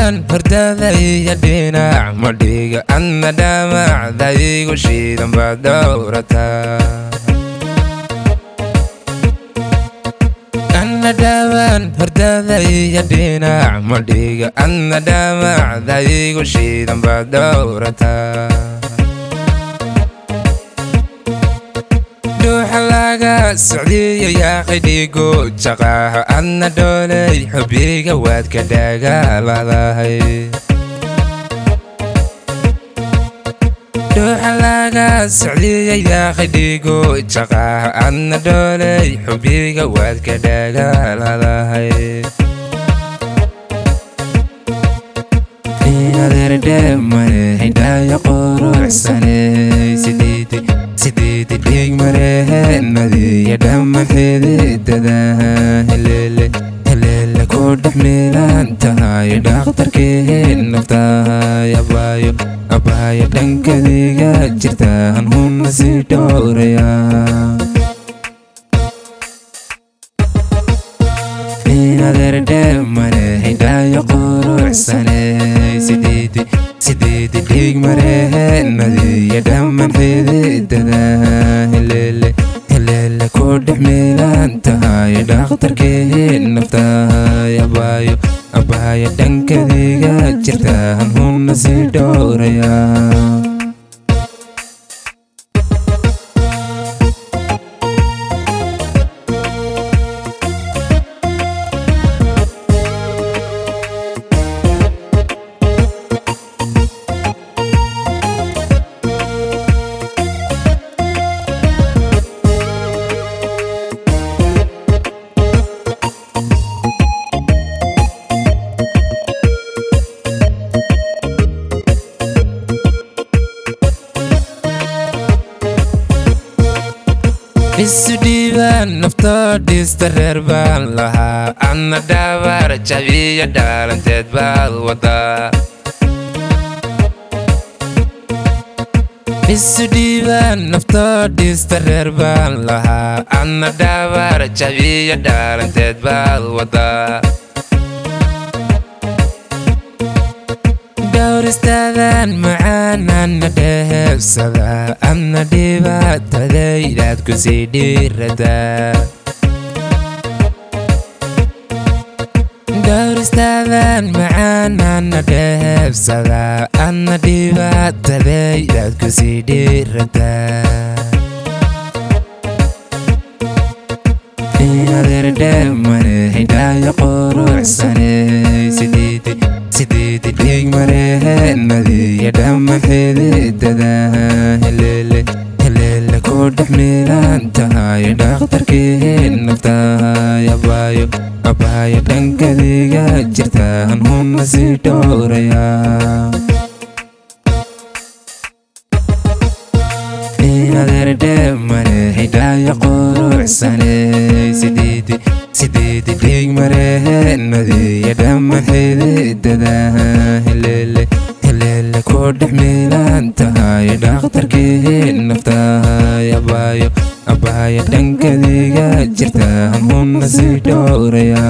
dhaawaan hordada iyo dhinac madhiga adna dhaawacda igu shiidan baad dhowrataa adna dhaawaan hordada iyo dhinac madhiga adna dhaawacda igu shiidan baad dhowrataa dhuuxa laga socdiyo yaaqay dhiigu jaqaaha adna dhoolay xubiga waad ka dhagaaladahay dhuuxa laga socdiyo yaaqay dhiigu jaqaaha adna dhoolay xubiga waad ka dhagaaladahay adeerdheemane hidhaayo quruxsanay sideedi dhiig mareheenadiyo dhamman xididadaha heleele ku dhex miilan tahay dhakhtarkii naftahay abaayo dhankadiga jirtaan huna sii dhowraya adeerdheemane hidhaayo quruxsanay sideedi dhiig mareheenadiyo dhamman xididadaha heleele ku dhex miilan tahay dhakhtarkii naftahay abaayo dhankadiga jirtaan huna sii dhowraya isu dhiibaan naftoo dhista reer baan lahaa adna dhaawaar jabiyo dhaalanteed baad wadaa isu dhiibaan naftoo dhista reer baan lahaa adna dhaawaar jabiyo dhaalanteed baad wadaa dhowristaadan macaan adna dheebsada adna dhibaatadaydaad ku sii dhiirataa dhowristaadan macaan adna dheebsada adna dhibaatadaydaad ku sii dhiirataa adeerdheemane hidhaayo quruxsanay sideedi dhiig mareheenadiyo dhamman xididadaha heleele ku dhex miilan tahay dhakhtarkii naftahay abaayo dhankadiga jirtaan huna sii dhowraya adeerdheemane hidhaayo quruxsanay sideedi dhiig mareheenadiyo dhamman xididadaha heleele ku dhex miilan tahay dhakhtarkii naftahay abaayo dhankadiga jirtaan huna sii dhowraya